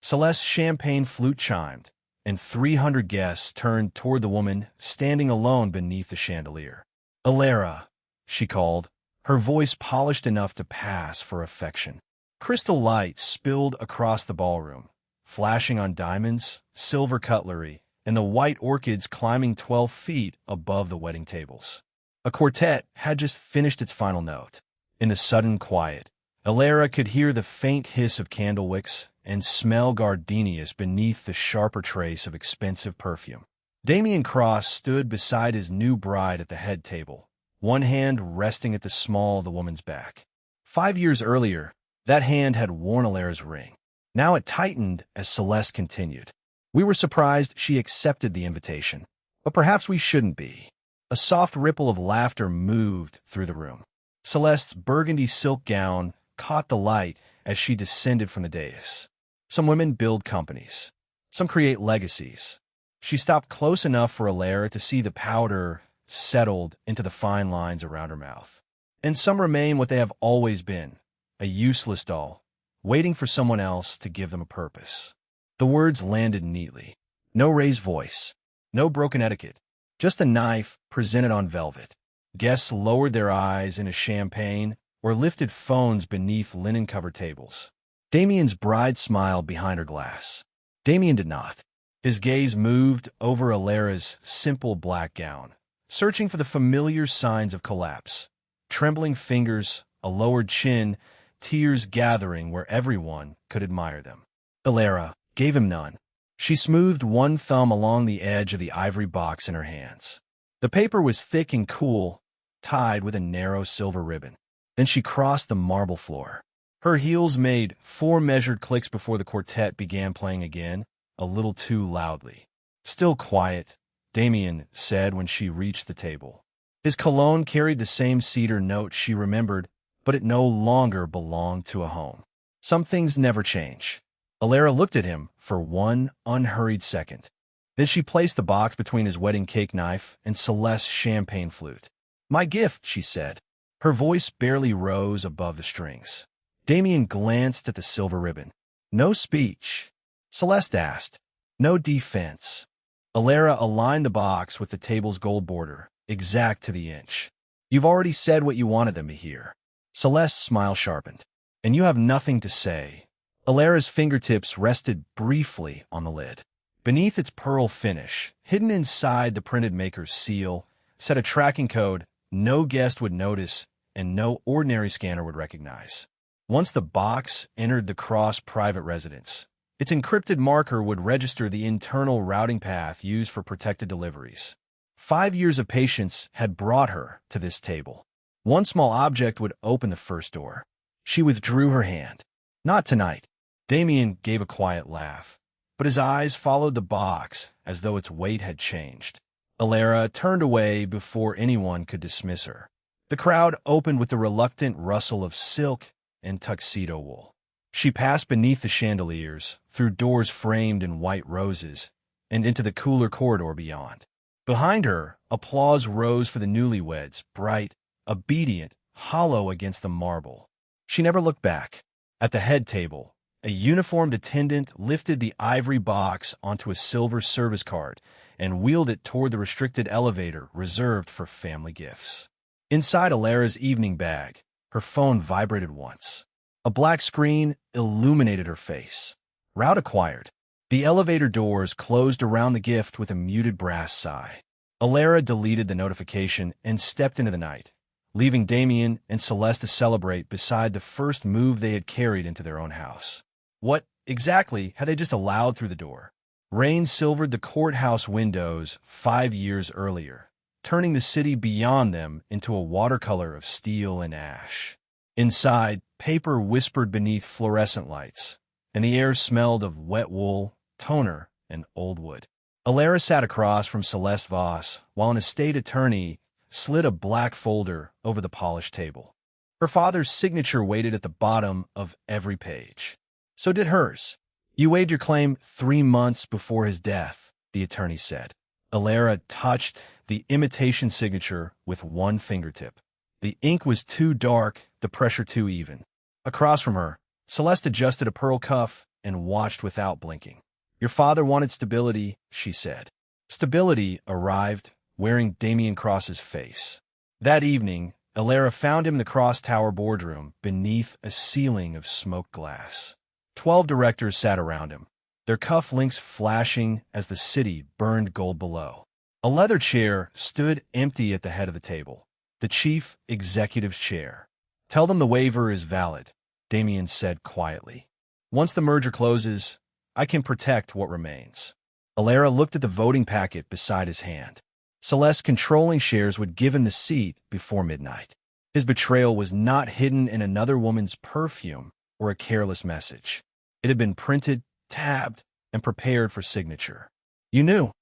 Celeste's champagne flute chimed, and 300 guests turned toward the woman standing alone beneath the chandelier. "Elara," she called, her voice polished enough to pass for affection. Crystal lights spilled across the ballroom, flashing on diamonds, silver cutlery, and the white orchids climbing 12 feet above the wedding tables. A quartet had just finished its final note. In the sudden quiet, Elara could hear the faint hiss of candle wicks and smell gardenias beneath the sharper trace of expensive perfume. Damian Cross stood beside his new bride at the head table, one hand resting at the small of the woman's back. 5 years earlier, that hand had worn Elara's ring. Now it tightened as Celeste continued. "We were surprised she accepted the invitation, but perhaps we shouldn't be." A soft ripple of laughter moved through the room. Celeste's burgundy silk gown caught the light as she descended from the dais. Some women build companies. Some create legacies. She stopped close enough for Elara to see the powder settled into the fine lines around her mouth. And some remain what they have always been, a useless doll, waiting for someone else to give them a purpose. The words landed neatly. No raised voice, no broken etiquette, just a knife presented on velvet. Guests lowered their eyes into champagne or lifted phones beneath linen-covered tables. Damian's bride smiled behind her glass. Damian did not. His gaze moved over Elara's simple black gown, searching for the familiar signs of collapse. Trembling fingers, a lowered chin, tears gathering where everyone could admire them. Elara gave him none. She smoothed one thumb along the edge of the ivory box in her hands. The paper was thick and cool, tied with a narrow silver ribbon. Then she crossed the marble floor. Her heels made 4 measured clicks before the quartet began playing again, a little too loudly. "Still quiet," Damian said when she reached the table. His cologne carried the same cedar note she remembered, but it no longer belonged to a home. Some things never change. Elara looked at him for one unhurried second. Then she placed the box between his wedding cake knife and Celeste's champagne flute. "My gift," she said. Her voice barely rose above the strings. Damian glanced at the silver ribbon. "No speech?" Celeste asked. "No defense." Elara aligned the box with the table's gold border, exact to the inch. "You've already said what you wanted them to hear." Celeste's smile sharpened. "And you have nothing to say." Elara's fingertips rested briefly on the lid. Beneath its pearl finish, hidden inside the printed maker's seal, sat a tracking code no guest would notice and no ordinary scanner would recognize. Once the box entered the Cross private residence, its encrypted marker would register the internal routing path used for protected deliveries. 5 years of patience had brought her to this table. One small object would open the first door. She withdrew her hand. "Not tonight." Damian gave a quiet laugh, but his eyes followed the box as though its weight had changed. Elara turned away before anyone could dismiss her. The crowd opened with the reluctant rustle of silk and tuxedo wool. She passed beneath the chandeliers, through doors framed in white roses, and into the cooler corridor beyond. Behind her, applause rose for the newlyweds, bright, obedient, hollow against the marble. She never looked back. At the head table, a uniformed attendant lifted the ivory box onto a silver service card and wheeled it toward the restricted elevator reserved for family gifts. Inside Elara's evening bag, her phone vibrated once. A black screen illuminated her face. Route acquired. The elevator doors closed around the gift with a muted brass sigh. Elara deleted the notification and stepped into the night, leaving Damian and Celeste to celebrate beside the first move they had carried into their own house. What, exactly, had they just allowed through the door? Rain silvered the courthouse windows 5 years earlier, turning the city beyond them into a watercolor of steel and ash. Inside, paper whispered beneath fluorescent lights, and the air smelled of wet wool, toner, and old wood. Elara sat across from Celeste Voss while an estate attorney slid a black folder over the polished table. Her father's signature waited at the bottom of every page. So did hers. "You waived your claim 3 months before his death," the attorney said. Elara touched the imitation signature with one fingertip. The ink was too dark, the pressure too even. Across from her, Celeste adjusted a pearl cuff and watched without blinking. Your father wanted stability, she said. Stability arrived, wearing Damian Cross's face. That evening, Elara found him in the Cross Tower boardroom beneath a ceiling of smoked glass. 12 directors sat around him, their cuff links flashing as the city burned gold below. A leather chair stood empty at the head of the table, the chief executive's chair. Tell them the waiver is valid, Damian said quietly. Once the merger closes, I can protect what remains. Elara looked at the voting packet beside his hand. Celeste controlling shares would give him the seat before midnight. His betrayal was not hidden in another woman's perfume or a careless message. It had been printed, tabbed, and prepared for signature. You knew,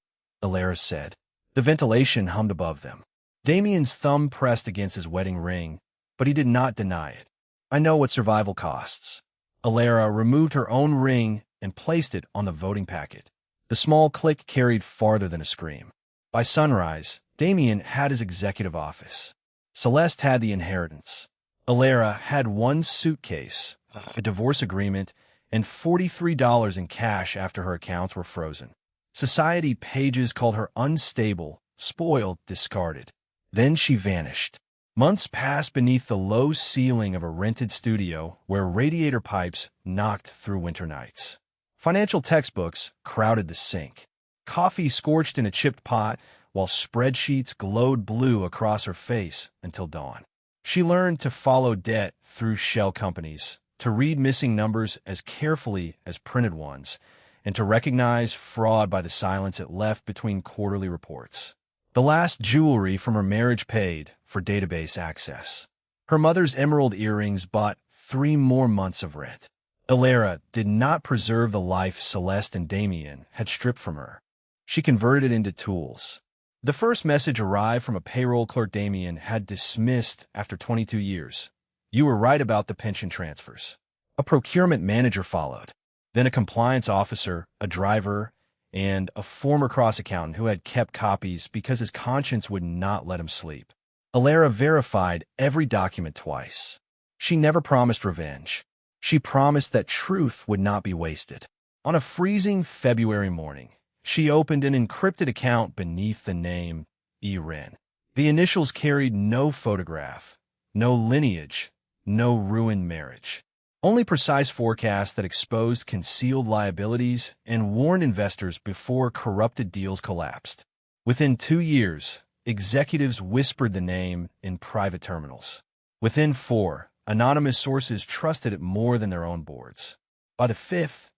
Elara said. The ventilation hummed above them. Damian's thumb pressed against his wedding ring, but he did not deny it. I know what survival costs. Elara removed her own ring and placed it on the voting packet. The small click carried farther than a scream. By sunrise, Damian had his executive office. Celeste had the inheritance. Elara had one suitcase, a divorce agreement, and $43 in cash after her accounts were frozen. Society pages called her unstable, spoiled, discarded. Then she vanished. Months passed beneath the low ceiling of a rented studio where radiator pipes knocked through winter nights. Financial textbooks crowded the sink. Coffee scorched in a chipped pot, while spreadsheets glowed blue across her face until dawn. She learned to follow debt through shell companies, to read missing numbers as carefully as printed ones, and to recognize fraud by the silence it left between quarterly reports. The last jewelry from her marriage paid for database access. Her mother's emerald earrings bought 3 more months of rent. Elara did not preserve the life Celeste and Damian had stripped from her. She converted it into tools. The first message arrived from a payroll clerk Damian had dismissed after 22 years. You were right about the pension transfers. A procurement manager followed, then a compliance officer, a driver, and a former Cross accountant who had kept copies because his conscience would not let him sleep. Elara verified every document twice. She never promised revenge. She promised that truth would not be wasted. On a freezing February morning, she opened an encrypted account beneath the name Wren. The initials carried no photograph, no lineage, no ruined marriage. Only precise forecasts that exposed concealed liabilities and warned investors before corrupted deals collapsed. Within 2 years, executives whispered the name in private terminals. Within 4, anonymous sources trusted it more than their own boards. By the 5th,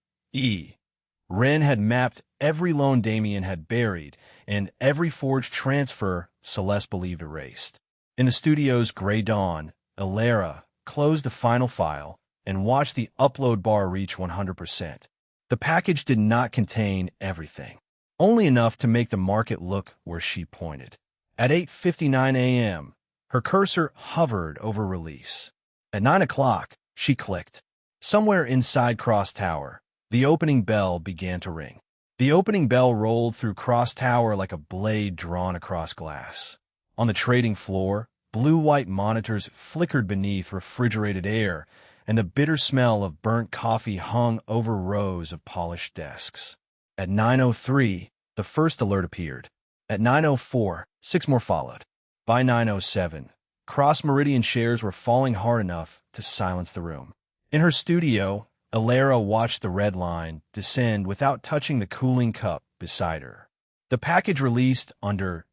Wren had mapped every loan Damian had buried and every forged transfer Celeste believed erased. In the studio's gray dawn, Elara closed the final file and watched the upload bar reach 100%. The package did not contain everything, only enough to make the market look where she pointed. At 8:59 a.m., her cursor hovered over release. At 9 o'clock, she clicked. Somewhere inside Cross Tower, the opening bell began to ring. The opening bell rolled through Cross Tower like a blade drawn across glass. On the trading floor, blue-white monitors flickered beneath refrigerated air, and the bitter smell of burnt coffee hung over rows of polished desks. At 9:03, the first alert appeared. At 9:04, 6 more followed. By 9:07, Cross Meridian shares were falling hard enough to silence the room. In her studio, Elara watched the red line descend without touching the cooling cup beside her. The package released under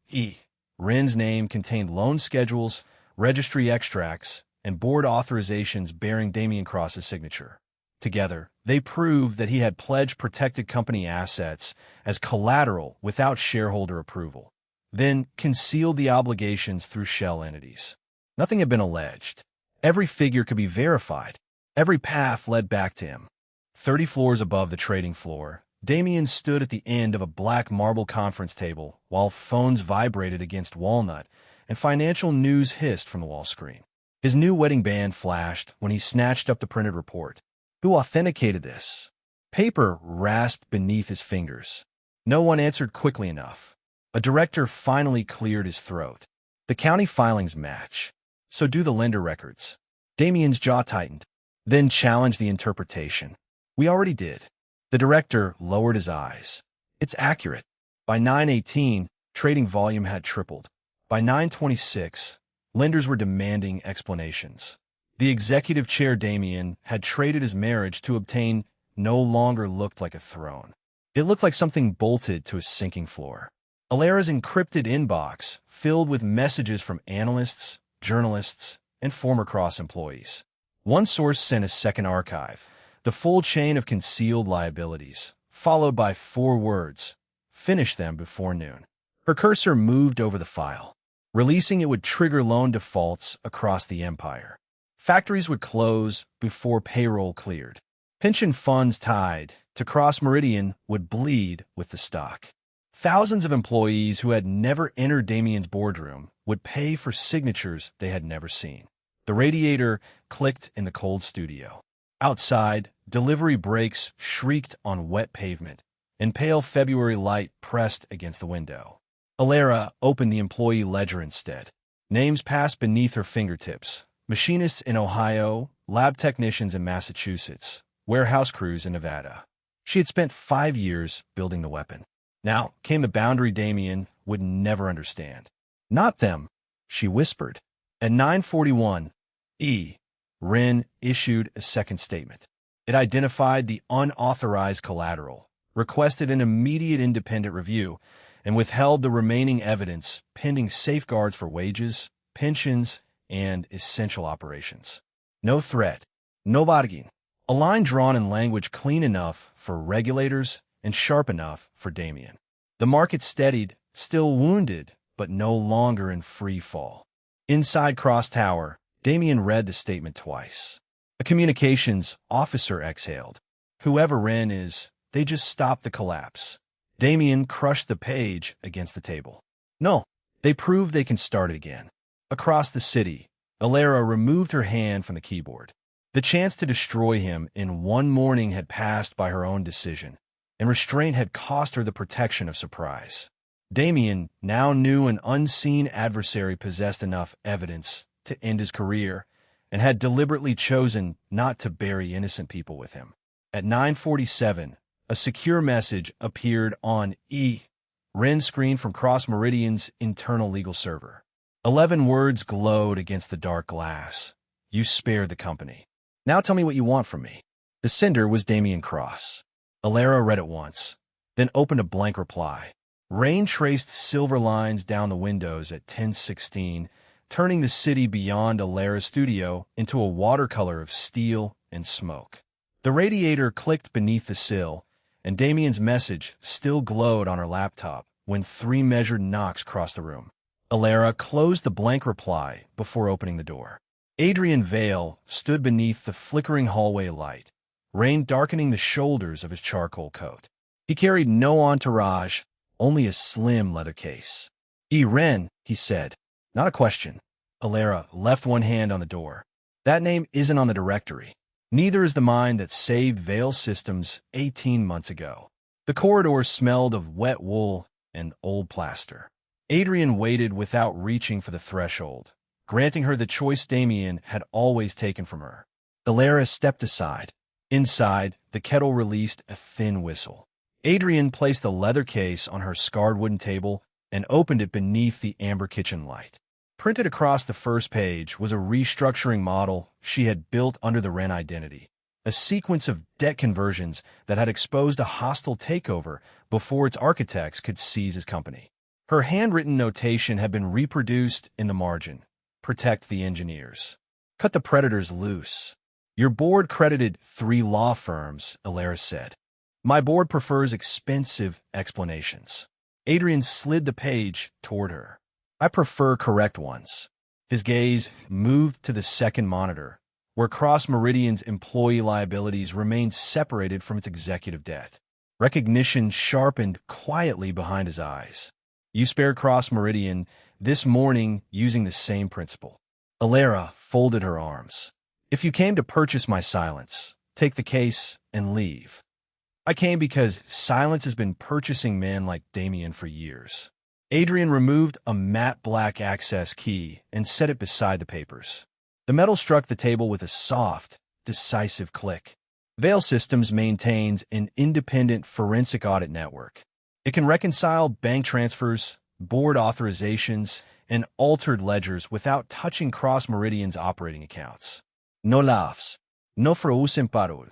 Wren's name contained loan schedules, registry extracts, and board authorizations bearing Damian Cross's signature. Together, they proved that he had pledged protected company assets as collateral without shareholder approval, then concealed the obligations through shell entities. Nothing had been alleged. Every figure could be verified. Every path led back to him. 30 floors above the trading floor, Damian stood at the end of a black marble conference table while phones vibrated against walnut and financial news hissed from the wall screen. His new wedding band flashed when he snatched up the printed report. Who authenticated this? Paper rasped beneath his fingers. No one answered quickly enough. A director finally cleared his throat. The county filings match. So do the lender records. Damian's jaw tightened, then challenged the interpretation. We already did. The director lowered his eyes. It's accurate. By 9:18, trading volume had tripled. By 9:26, lenders were demanding explanations. The executive chair, Damian, had traded his marriage to obtain no longer looked like a throne. It looked like something bolted to a sinking floor. Elara's encrypted inbox filled with messages from analysts, journalists, and former Cross employees. One source sent a second archive, the full chain of concealed liabilities, followed by 4 words, "Finish them before noon." Her cursor moved over the file. Releasing it would trigger loan defaults across the empire. Factories would close before payroll cleared. Pension funds tied to Cross Meridian would bleed with the stock. Thousands of employees who had never entered Damian's boardroom would pay for signatures they had never seen. The radiator clicked in the cold studio. Outside, delivery brakes shrieked on wet pavement, and pale February light pressed against the window. Elara opened the employee ledger instead. Names passed beneath her fingertips. Machinists in Ohio, lab technicians in Massachusetts, warehouse crews in Nevada. She had spent 5 years building the weapon. Now came the boundary Damian would never understand. Not them, she whispered. At 9:41, Wren issued a second statement. It identified the unauthorized collateral, requested an immediate independent review, and withheld the remaining evidence pending safeguards for wages, pensions, and essential operations. No threat, no bargaining. A line drawn in language clean enough for regulators and sharp enough for Damian. The market steadied, still wounded, but no longer in free fall. Inside Cross Tower, Damian read the statement twice. A communications officer exhaled. Whoever Wren is, they just stopped the collapse. Damian crushed the page against the table. No, they proved they can start it again. Across the city, Elara removed her hand from the keyboard. The chance to destroy him in one morning had passed by her own decision, and restraint had cost her the protection of surprise. Damian now knew an unseen adversary possessed enough evidence to end his career, and had deliberately chosen not to bury innocent people with him. At 9:47, a secure message appeared on Wren's screen from Cross Meridian's internal legal server. 11 words glowed against the dark glass. You spared the company. Now tell me what you want from me. The sender was Damian Cross. Elara read it once, then opened a blank reply. Rain traced silver lines down the windows at 10:16, turning the city beyond Elara's studio into a watercolor of steel and smoke. The radiator clicked beneath the sill, and Damian's message still glowed on her laptop when 3 measured knocks crossed the room. Elara closed the blank reply before opening the door. Adrian Vale stood beneath the flickering hallway light, rain darkening the shoulders of his charcoal coat. He carried no entourage, only a slim leather case. Wren, he said. Not a question. Elara left one hand on the door. That name isn't on the directory. Neither is the mine that saved Vale Systems 18 months ago. The corridor smelled of wet wool and old plaster. Adrian waited without reaching for the threshold, granting her the choice Damian had always taken from her. Elara stepped aside. Inside, the kettle released a thin whistle. Adrian placed the leather case on her scarred wooden table and opened it beneath the amber kitchen light. Printed across the first page was a restructuring model she had built under the Wren identity, a sequence of debt conversions that had exposed a hostile takeover before its architects could seize his company. Her handwritten notation had been reproduced in the margin. Protect the engineers. Cut the predators loose. Your board credited 3 law firms, Elara said. My board prefers expensive explanations. Adrian slid the page toward her. I prefer correct ones. His gaze moved to the second monitor, where Cross Meridian's employee liabilities remained separated from its executive debt. Recognition sharpened quietly behind his eyes. You spared Cross Meridian this morning using the same principle. Elara folded her arms. If you came to purchase my silence, take the case and leave. I came because silence has been purchasing men like Damian for years. Adrian removed a matte black access key and set it beside the papers. The metal struck the table with a soft, decisive click. Veil Systems maintains an independent forensic audit network. It can reconcile bank transfers, board authorizations, and altered ledgers without touching Cross Meridian's operating accounts. No laughs. No frausen parol.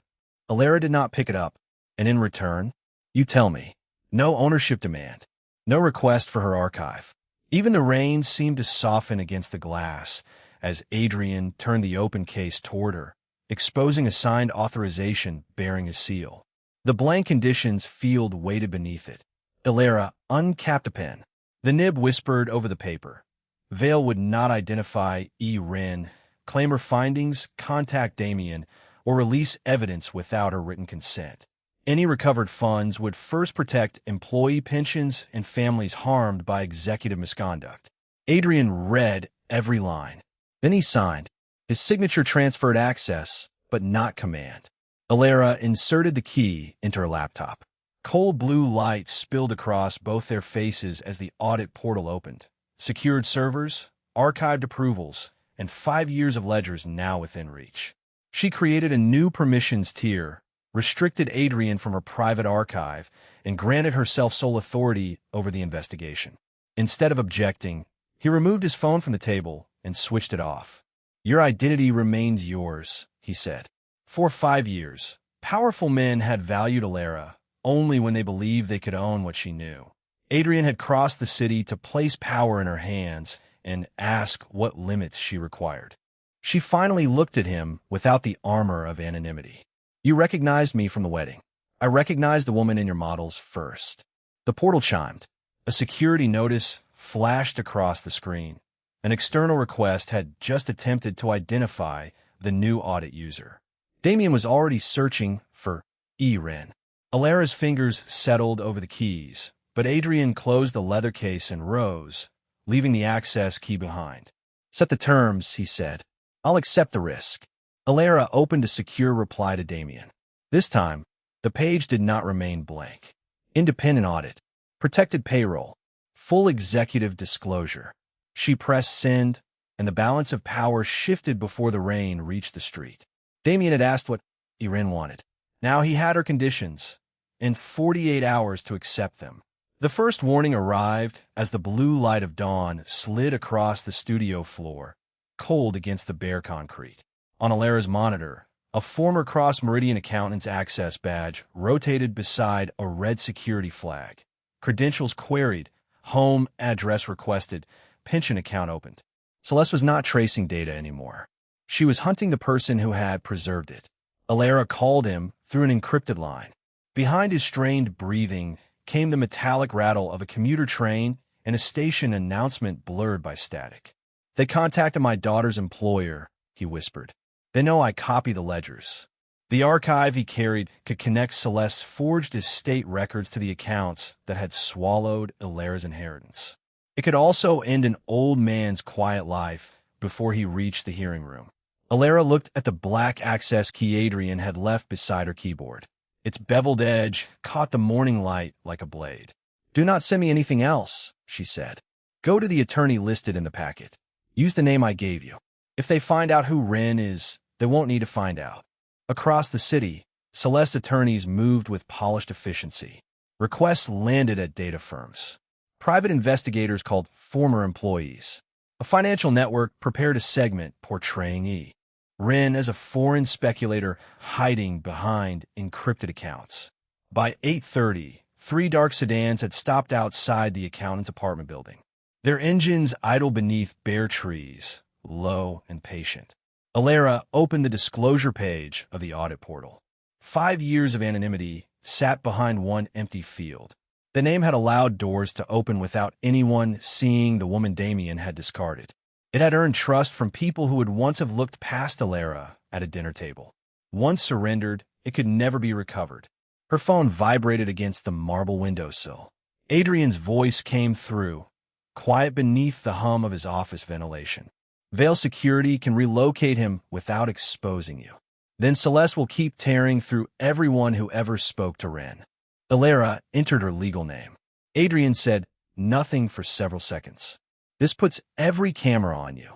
Elara did not pick it up, and in return, you tell me, no ownership demand, no request for her archive. Even the rain seemed to soften against the glass as Adrian turned the open case toward her, exposing a signed authorization bearing a seal. The blank conditions field waited beneath it. Elara uncapped a pen. The nib whispered over the paper. Veil would not identify Wren, claim her findings, contact Damian, or release evidence without her written consent. Any recovered funds would first protect employee pensions and families harmed by executive misconduct. Adrian read every line. Then he signed. His signature transferred access, but not command. Elara inserted the key into her laptop. Cold blue light spilled across both their faces as the audit portal opened. Secured servers, archived approvals, and 5 years of ledgers now within reach. She created a new permissions tier, restricted Adrian from her private archive, and granted herself sole authority over the investigation. Instead of objecting, he removed his phone from the table and switched it off. Your identity remains yours, he said. For 5 years, powerful men had valued Elara only when they believed they could own what she knew. Adrian had crossed the city to place power in her hands and ask what limits she required. She finally looked at him without the armor of anonymity. You recognized me from the wedding. I recognized the woman in your models first. The portal chimed. A security notice flashed across the screen. An external request had just attempted to identify the new audit user. Damian was already searching for Wren. Elara's fingers settled over the keys, but Adrian closed the leather case and rose, leaving the access key behind. Set the terms, he said. I'll accept the risk. Elara opened a secure reply to Damian. This time, the page did not remain blank. Independent audit, protected payroll, full executive disclosure. She pressed send, and the balance of power shifted before the rain reached the street. Damian had asked what Wren wanted. Now he had her conditions, and 48 hours to accept them. The first warning arrived as the blue light of dawn slid across the studio floor, cold against the bare concrete. On Elara's monitor, a former Cross Meridian accountant's access badge rotated beside a red security flag. Credentials queried, home address requested, pension account opened. Celeste was not tracing data anymore. She was hunting the person who had preserved it. Elara called him through an encrypted line. Behind his strained breathing came the metallic rattle of a commuter train and a station announcement blurred by static. They contacted my daughter's employer, he whispered. They know I copy the ledgers. The archive he carried could connect Celeste's forged estate records to the accounts that had swallowed Elara's inheritance. It could also end an old man's quiet life before he reached the hearing room. Elara looked at the black access key Adrian had left beside her keyboard. Its beveled edge caught the morning light like a blade. Do not send me anything else, she said. Go to the attorney listed in the packet. Use the name I gave you. If they find out who Wren is, they won't need to find out. Across the city, Celeste attorneys moved with polished efficiency. Requests landed at data firms. Private investigators called former employees. A financial network prepared a segment portraying Wren as a foreign speculator hiding behind encrypted accounts. By 8:30, 3 dark sedans had stopped outside the accountant's apartment building. Their engines idled beneath bare trees, low and patient. Elara opened the disclosure page of the audit portal. 5 years of anonymity sat behind one empty field. The name had allowed doors to open without anyone seeing the woman Damian had discarded. It had earned trust from people who would once have looked past Elara at a dinner table. Once surrendered, it could never be recovered. Her phone vibrated against the marble windowsill. Adrian's voice came through, quiet beneath the hum of his office ventilation. Veil Security can relocate him without exposing you. Then Celeste will keep tearing through everyone who ever spoke to Wren. Elara entered her legal name. Adrian said nothing for several seconds. This puts every camera on you.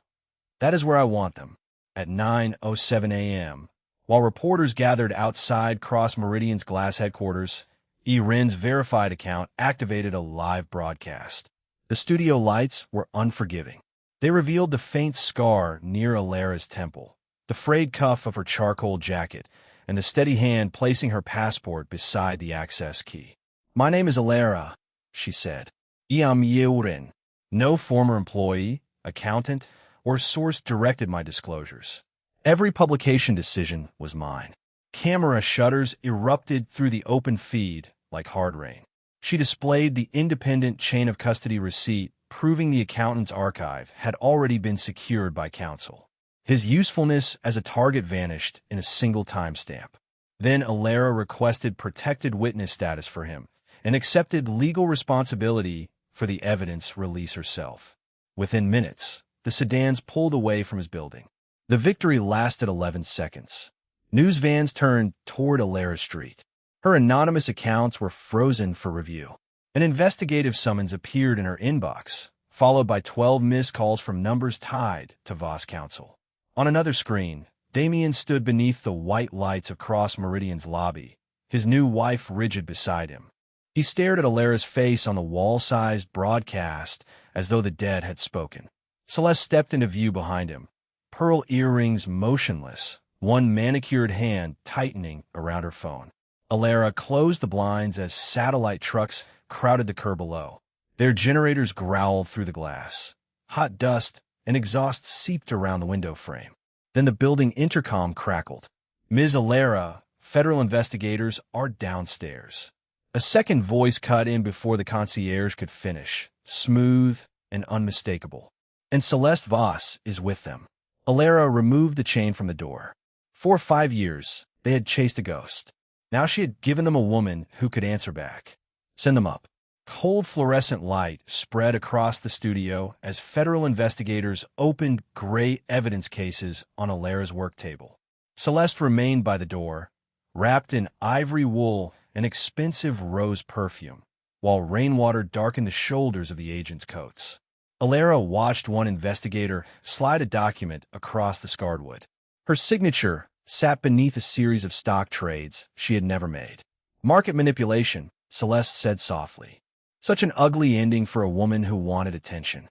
That is where I want them, at 9:07 a.m., While reporters gathered outside Cross Meridian's glass headquarters, Wren's verified account activated a live broadcast. The studio lights were unforgiving. They revealed the faint scar near Elara's temple, the frayed cuff of her charcoal jacket, and the steady hand placing her passport beside the access key. "My name is Elara," she said. "I am Wren." No former employee, accountant, or source directed my disclosures. Every publication decision was mine. Camera shutters erupted through the open feed like hard rain. She displayed the independent chain of custody receipt, proving the accountant's archive had already been secured by counsel. His usefulness as a target vanished in a single timestamp. Then Elara requested protected witness status for him and accepted legal responsibility for the evidence release herself. Within minutes, the sedans pulled away from his building. The victory lasted 11 seconds. News vans turned toward Elara Street. Her anonymous accounts were frozen for review. An investigative summons appeared in her inbox, followed by 12 missed calls from numbers tied to Voss counsel. On another screen, Damian stood beneath the white lights of Cross Meridian's lobby, his new wife rigid beside him. He stared at Elara's face on the wall-sized broadcast as though the dead had spoken. Celeste stepped into view behind him, pearl earrings motionless, one manicured hand tightening around her phone. Elara closed the blinds as satellite trucks crowded the curb below. Their generators growled through the glass. Hot dust and exhaust seeped around the window frame. Then the building intercom crackled. "Ms. Elara, federal investigators are downstairs." A second voice cut in before the concierge could finish, smooth and unmistakable. "And Celeste Voss is with them." Elara removed the chain from the door. For 5 years, they had chased a ghost. Now she had given them a woman who could answer back. "Send them up." Cold fluorescent light spread across the studio as federal investigators opened gray evidence cases on Elara's work table. Celeste remained by the door, wrapped in ivory wool and expensive rose perfume, while rainwater darkened the shoulders of the agents' coats. Elara watched one investigator slide a document across the scarred wood. Her signature sat beneath a series of stock trades she had never made. "Market manipulation," Celeste said softly. Such an ugly ending for a woman who wanted attention.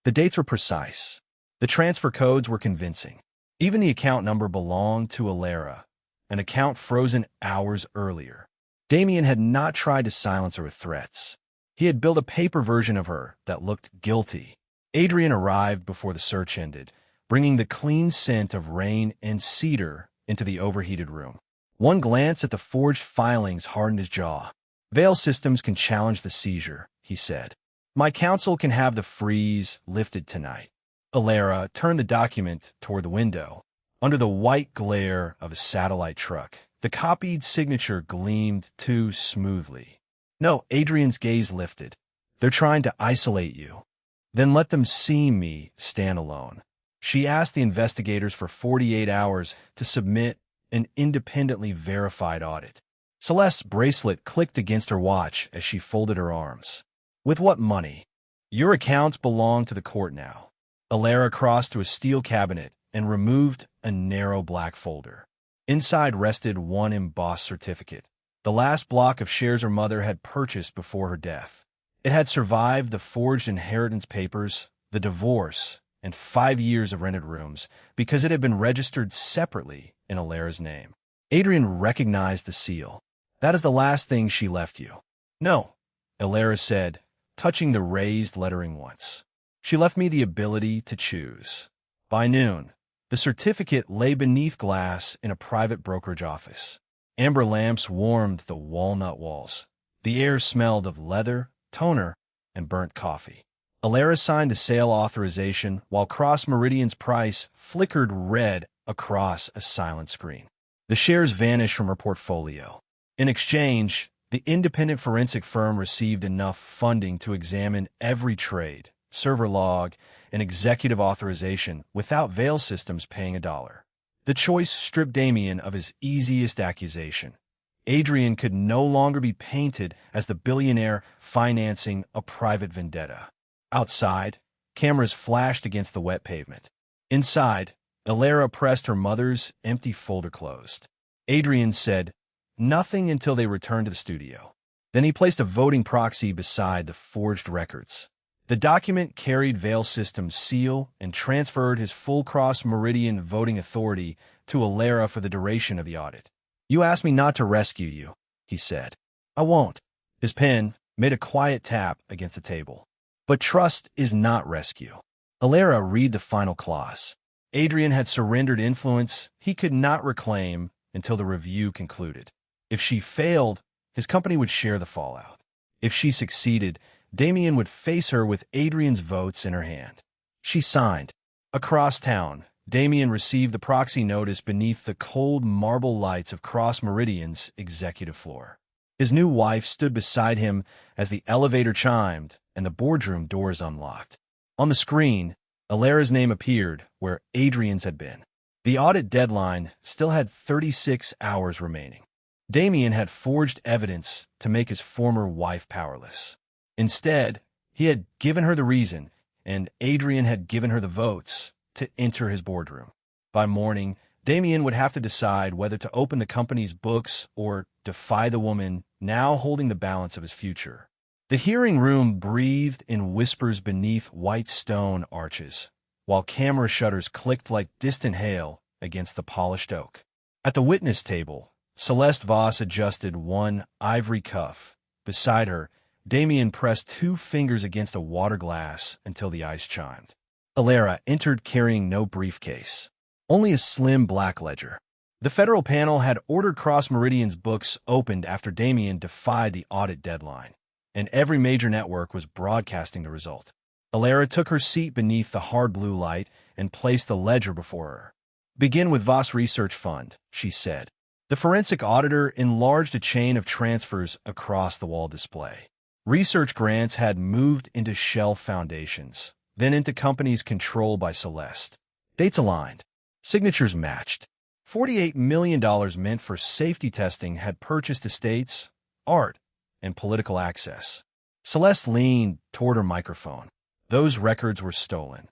The dates were precise. The transfer codes were convincing. Even the account number belonged to Elara, an account frozen hours earlier. Damian had not tried to silence her with threats. He had built a paper version of her that looked guilty. Adrian arrived before the search ended, bringing the clean scent of rain and cedar into the overheated room. One glance at the forged filings hardened his jaw. "Veil systems can challenge the seizure," he said. "My counsel can have the freeze lifted tonight." Elara turned the document toward the window. Under the white glare of a satellite truck, the copied signature gleamed too smoothly. "No," Adrian's gaze lifted. "They're trying to isolate you. Then let them see me stand alone." She asked the investigators for 48 hours to submit an independently verified audit. Celeste's bracelet clicked against her watch as she folded her arms. "With what money?" "Your accounts belong to the court now." Elara crossed to a steel cabinet and removed a narrow black folder. Inside rested one embossed certificate, the last block of shares her mother had purchased before her death. It had survived the forged inheritance papers, the divorce, and 5 years of rented rooms because it had been registered separately in Elara's name. Adrian recognized the seal. "That is the last thing she left you." "No," Elara said, touching the raised lettering once. "She left me the ability to choose." By noon, the certificate lay beneath glass in a private brokerage office. Amber lamps warmed the walnut walls. The air smelled of leather, toner, and burnt coffee. Elara signed the sale authorization while Cross Meridian's price flickered red across a silent screen. The shares vanished from her portfolio. In exchange, the independent forensic firm received enough funding to examine every trade, server log, and executive authorization without Veil Systems paying $1. The choice stripped Damian of his easiest accusation. Adrian could no longer be painted as the billionaire financing a private vendetta. Outside, cameras flashed against the wet pavement. Inside, Elara pressed her mother's empty folder closed. Adrian said nothing until they returned to the studio. Then he placed a voting proxy beside the forged records. The document carried Vale System's seal and transferred his full cross-meridian voting authority to Elara for the duration of the audit. "You asked me not to rescue you," he said. "I won't." His pen made a quiet tap against the table. "But trust is not rescue." Elara read the final clause. Adrian had surrendered influence he could not reclaim until the review concluded. If she failed, his company would share the fallout. If she succeeded, Damian would face her with Adrian's votes in her hand. She signed. Across town, Damian received the proxy notice beneath the cold marble lights of Cross Meridian's executive floor. His new wife stood beside him as the elevator chimed and the boardroom doors unlocked. On the screen, Elara's name appeared where Adrian's had been. The audit deadline still had 36 hours remaining. Damian had forged evidence to make his former wife powerless. Instead, he had given her the reason, and Adrian had given her the votes to enter his boardroom. By morning, Damian would have to decide whether to open the company's books or defy the woman now holding the balance of his future. The hearing room breathed in whispers beneath white stone arches, while camera shutters clicked like distant hail against the polished oak. At the witness table, Celeste Voss adjusted one ivory cuff. Beside her, Damian pressed 2 fingers against a water glass until the ice chimed. Elara entered carrying no briefcase, only a slim black ledger. The federal panel had ordered Cross Meridian's books opened after Damian defied the audit deadline, and every major network was broadcasting the result. Elara took her seat beneath the hard blue light and placed the ledger before her. "Begin with Voss Research Fund," she said. The forensic auditor enlarged a chain of transfers across the wall display. Research grants had moved into shelf foundations, then into companies controlled by Celeste. Dates aligned. Signatures matched. $48 million meant for safety testing had purchased estates, art, and political access. Celeste leaned toward her microphone. Those records were stolen.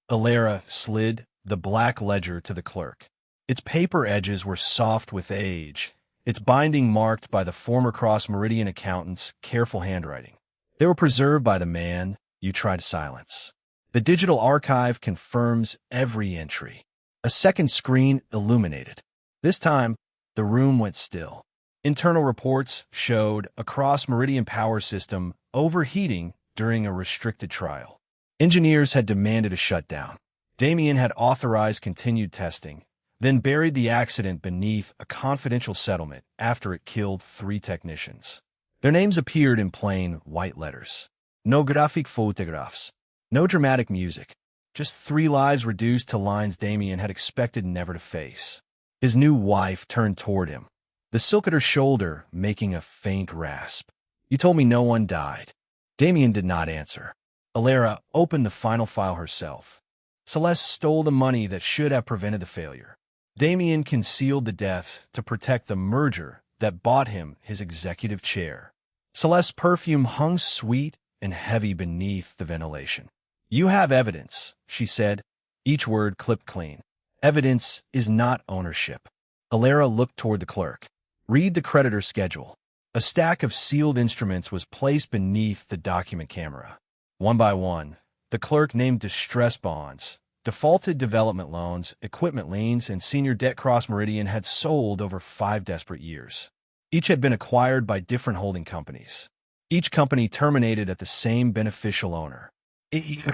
Elara slid the black ledger to the clerk. Its paper edges were soft with age, its binding marked by the former Cross Meridian accountant's careful handwriting. They were preserved by the man you tried to silence. The digital archive confirms every entry. A second screen illuminated. This time, the room went still. Internal reports showed a Cross Meridian power system overheating during a restricted trial. Engineers had demanded a shutdown. Damian had authorized continued testing, then buried the accident beneath a confidential settlement after it killed 3 technicians. Their names appeared in plain white letters. No graphic photographs. No dramatic music. Just 3 lives reduced to lines Damian had expected never to face. His new wife turned toward him, the silk at her shoulder making a faint rasp. "You told me no one died." Damian did not answer. Elara opened the final file herself. Celeste stole the money that should have prevented the failure. Damian concealed the death to protect the merger that bought him his executive chair. Celeste's perfume hung sweet and heavy beneath the ventilation. "You have evidence," she said, each word clipped clean. "Evidence is not ownership." Elara looked toward the clerk. "Read the creditor schedule." A stack of sealed instruments was placed beneath the document camera. One by one, the clerk named distress bonds, defaulted development loans, equipment liens, and senior debt. Cross Meridian had sold over 5 desperate years. Each had been acquired by different holding companies. Each company terminated at the same beneficial owner.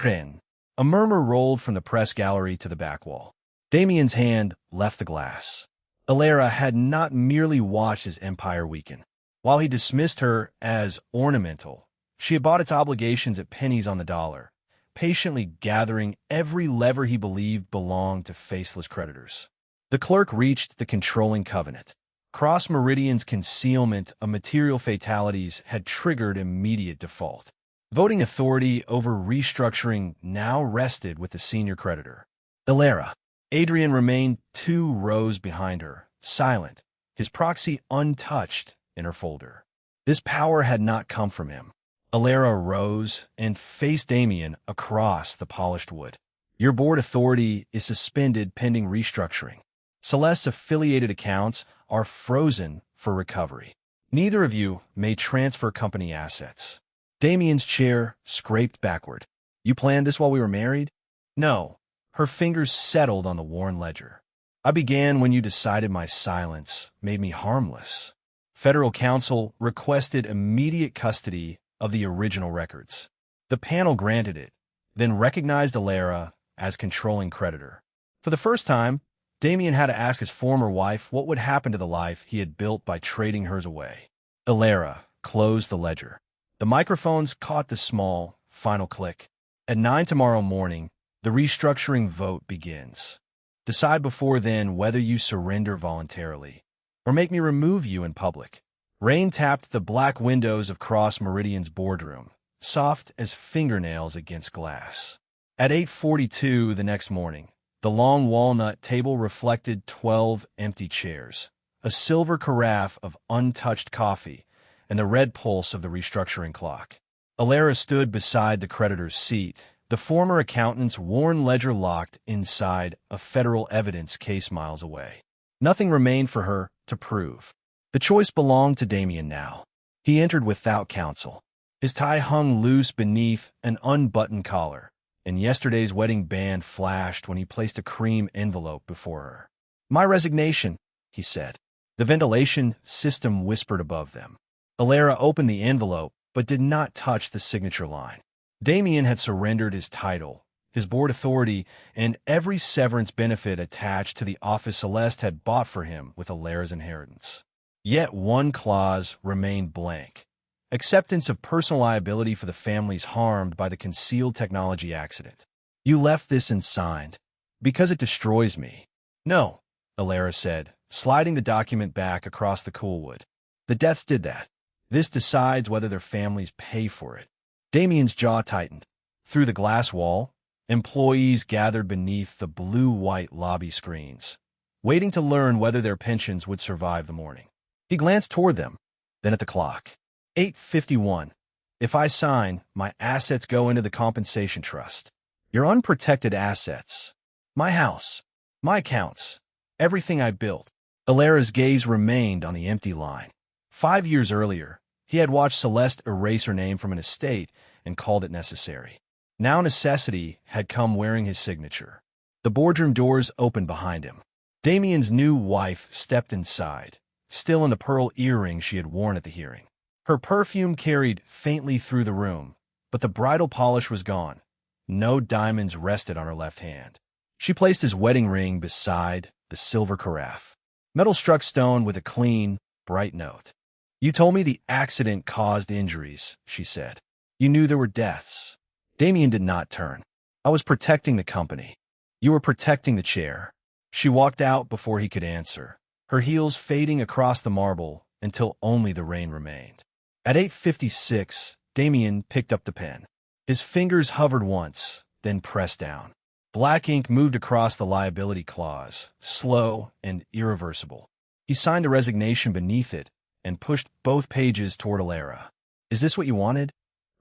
Wren. A murmur rolled from the press gallery to the back wall. Damian's hand left the glass. Elara had not merely watched his empire weaken. While he dismissed her as ornamental, she had bought its obligations at pennies on the dollar, patiently gathering every lever he believed belonged to faceless creditors. The clerk reached the controlling covenant. Cross Meridian's concealment of material fatalities had triggered immediate default. Voting authority over restructuring now rested with the senior creditor, Elara. Adrian remained 2 rows behind her, silent, his proxy untouched in her folder. This power had not come from him. Elara rose and faced Damian across the polished wood. Your board authority is suspended pending restructuring. Celeste's affiliated accounts are frozen for recovery. Neither of you may transfer company assets. Damian's chair scraped backward. You planned this while we were married? No. Her fingers settled on the worn ledger. I began when you decided my silence made me harmless. Federal counsel requested immediate custody of the original records. The panel granted it, then recognized Elara as controlling creditor. For the first time, Damian had to ask his former wife what would happen to the life he had built by trading hers away. Elara closed the ledger. The microphones caught the small, final click. At 9 tomorrow morning, the restructuring vote begins. Decide before then whether you surrender voluntarily or make me remove you in public. Rain tapped the black windows of Cross Meridian's boardroom, soft as fingernails against glass. At 8:42 the next morning, the long walnut table reflected 12 empty chairs, a silver carafe of untouched coffee, and the red pulse of the restructuring clock. Elara stood beside the creditor's seat, the former accountant's worn ledger locked inside a federal evidence case miles away. Nothing remained for her to prove. The choice belonged to Damian now. He entered without counsel. His tie hung loose beneath an unbuttoned collar, and yesterday's wedding band flashed when he placed a cream envelope before her. My resignation, he said. The ventilation system whispered above them. Elara opened the envelope, but did not touch the signature line. Damian had surrendered his title, his board authority, and every severance benefit attached to the office Celeste had bought for him with Elara's inheritance. Yet one clause remained blank: acceptance of personal liability for the families harmed by the concealed technology accident. You left this unsigned because it destroys me. No, Elara said, sliding the document back across the cool wood. The deaths did that. This decides whether their families pay for it. Damian's jaw tightened. Through the glass wall, employees gathered beneath the blue-white lobby screens, waiting to learn whether their pensions would survive the morning. He glanced toward them, then at the clock. 8:51. If I sign, my assets go into the compensation trust. Your unprotected assets. My house. My accounts. Everything I built. Elara's gaze remained on the empty line. 5 years earlier, he had watched Celeste erase her name from an estate and called it necessary. Now necessity had come wearing his signature. The boardroom doors opened behind him. Damian's new wife stepped inside, still in the pearl earring she had worn at the hearing. Her perfume carried faintly through the room, but the bridal polish was gone. No diamonds rested on her left hand. She placed his wedding ring beside the silver carafe. Metal struck stone with a clean, bright note. You told me the accident caused injuries, she said. You knew there were deaths. Damian did not turn. I was protecting the company. You were protecting the chair. She walked out before he could answer, her heels fading across the marble until only the rain remained. At 8:56, Damian picked up the pen. His fingers hovered once, then pressed down. Black ink moved across the liability clause, slow and irreversible. He signed a resignation beneath it and pushed both pages toward Elara. Is this what you wanted?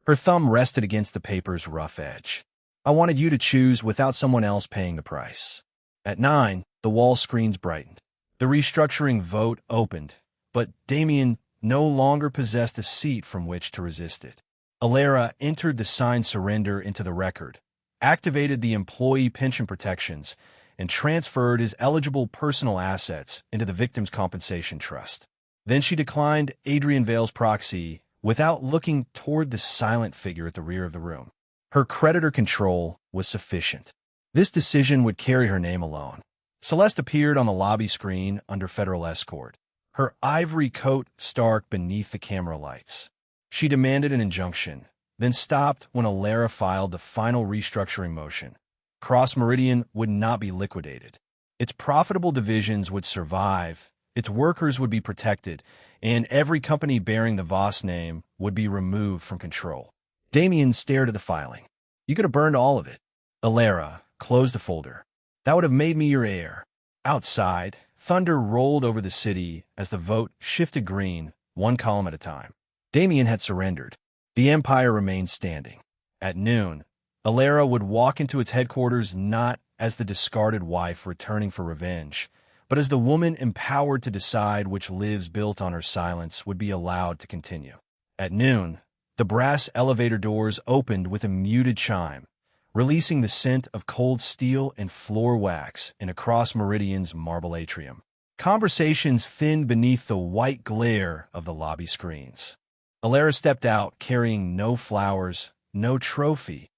Her thumb rested against the paper's rough edge. I wanted you to choose without someone else paying the price. At 9, the wall screens brightened. The restructuring vote opened, but Damian no longer possessed a seat from which to resist it. Elara entered the signed surrender into the record, activated the employee pension protections, and transferred his eligible personal assets into the Victims' Compensation Trust. Then she declined Adrian Vale's proxy without looking toward the silent figure at the rear of the room. Her creditor control was sufficient. This decision would carry her name alone. Celeste appeared on the lobby screen under federal escort, her ivory coat stark beneath the camera lights. She demanded an injunction, then stopped when Elara filed the final restructuring motion. Cross Meridian would not be liquidated. Its profitable divisions would survive, its workers would be protected, and every company bearing the Voss name would be removed from control. Damian stared at the filing. You could have burned all of it. Elara closed the folder. That would have made me your heir. Outside, thunder rolled over the city as the vote shifted green, one column at a time. Damian had surrendered. The empire remained standing. At noon, Elara would walk into its headquarters not as the discarded wife returning for revenge, but as the woman empowered to decide which lives built on her silence would be allowed to continue. At noon, the brass elevator doors opened with a muted chime, releasing the scent of cold steel and floor wax in across Meridian's marble atrium. Conversations thinned beneath the white glare of the lobby screens. Elara stepped out carrying no flowers, no trophy,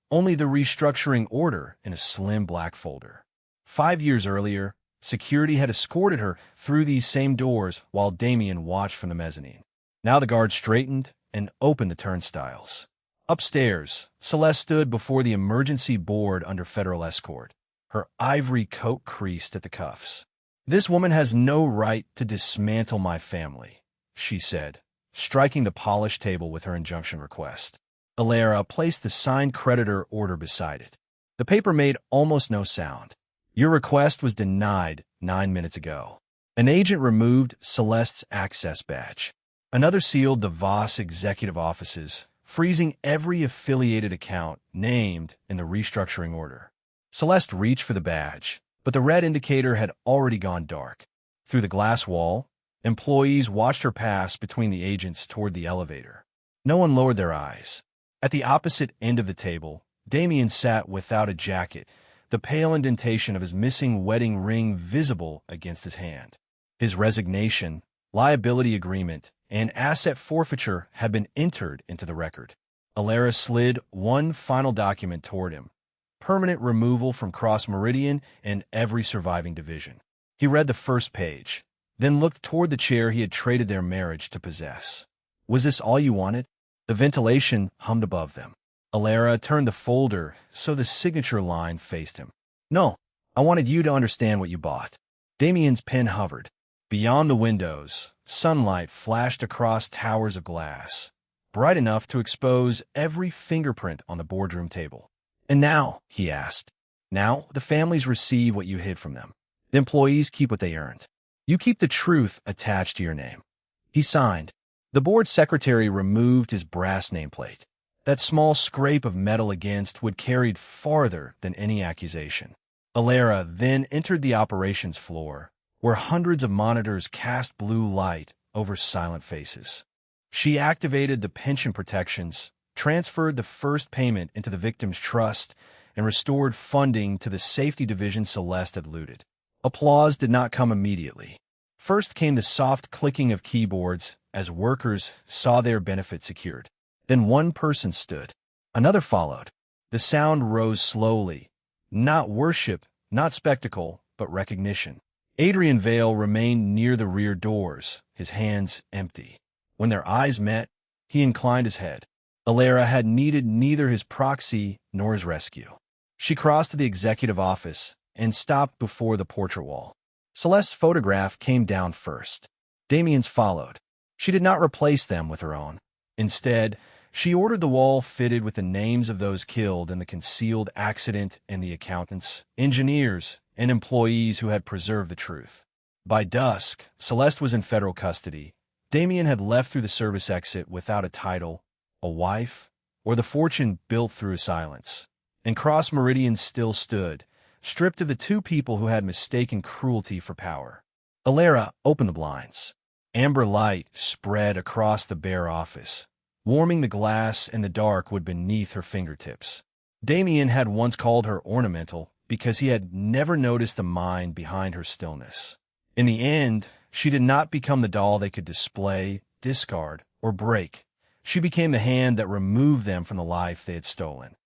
only the restructuring order in a slim black folder. 5 years earlier, security had escorted her through these same doors while Damian watched from the mezzanine. Now the guard straightened and opened the turnstiles. Upstairs, Celeste stood before the emergency board under federal escort, her ivory coat creased at the cuffs. "This woman has no right to dismantle my family," she said, striking the polished table with her injunction request. Elara placed the signed creditor order beside it. The paper made almost no sound. "Your request was denied 9 minutes ago." An agent removed Celeste's access badge. Another sealed the Voss executive offices, freezing every affiliated account named in the restructuring order. Celeste reached for the badge, but the red indicator had already gone dark. Through the glass wall, employees watched her pass between the agents toward the elevator. No one lowered their eyes. At the opposite end of the table, Damian sat without a jacket, the pale indentation of his missing wedding ring visible against his hand. His resignation, liability agreement, and asset forfeiture had been entered into the record. Elara slid one final document toward him: permanent removal from Cross Meridian and every surviving division. He read the first page, then looked toward the chair he had traded their marriage to possess. "Was this all you wanted?" The ventilation hummed above them. Elara turned the folder so the signature line faced him. "No, I wanted you to understand what you bought." Damian's pen hovered. Beyond the windows, sunlight flashed across towers of glass, bright enough to expose every fingerprint on the boardroom table. "And now," he asked, "now the families receive what you hid from them. The employees keep what they earned. You keep the truth attached to your name." He signed. The board secretary removed his brass nameplate. That small scrape of metal against would carried farther than any accusation. Elara then entered the operations floor, where hundreds of monitors cast blue light over silent faces. She activated the pension protections, transferred the first payment into the victim's trust, and restored funding to the safety division Celeste had looted. Applause did not come immediately. First came the soft clicking of keyboards as workers saw their benefit secured. Then one person stood. Another followed. The sound rose slowly. Not worship, not spectacle, but recognition. Adrian Vale remained near the rear doors, his hands empty. When their eyes met, he inclined his head. Elara had needed neither his proxy nor his rescue. She crossed to the executive office and stopped before the portrait wall. Celeste's photograph came down first. Damian's followed. She did not replace them with her own. Instead, she ordered the wall fitted with the names of those killed in the concealed accident and the accountants, engineers, and employees who had preserved the truth. By dusk, Celeste was in federal custody. Damian had left through the service exit without a title, a wife, or the fortune built through silence. And Cross Meridian still stood, stripped of the two people who had mistaken cruelty for power. Elara opened the blinds. Amber light spread across the bare office, warming the glass and the dark wood beneath her fingertips. Damian had once called her ornamental because he had never noticed the mind behind her stillness. In the end, she did not become the doll they could display, discard, or break. She became the hand that removed them from the life they had stolen.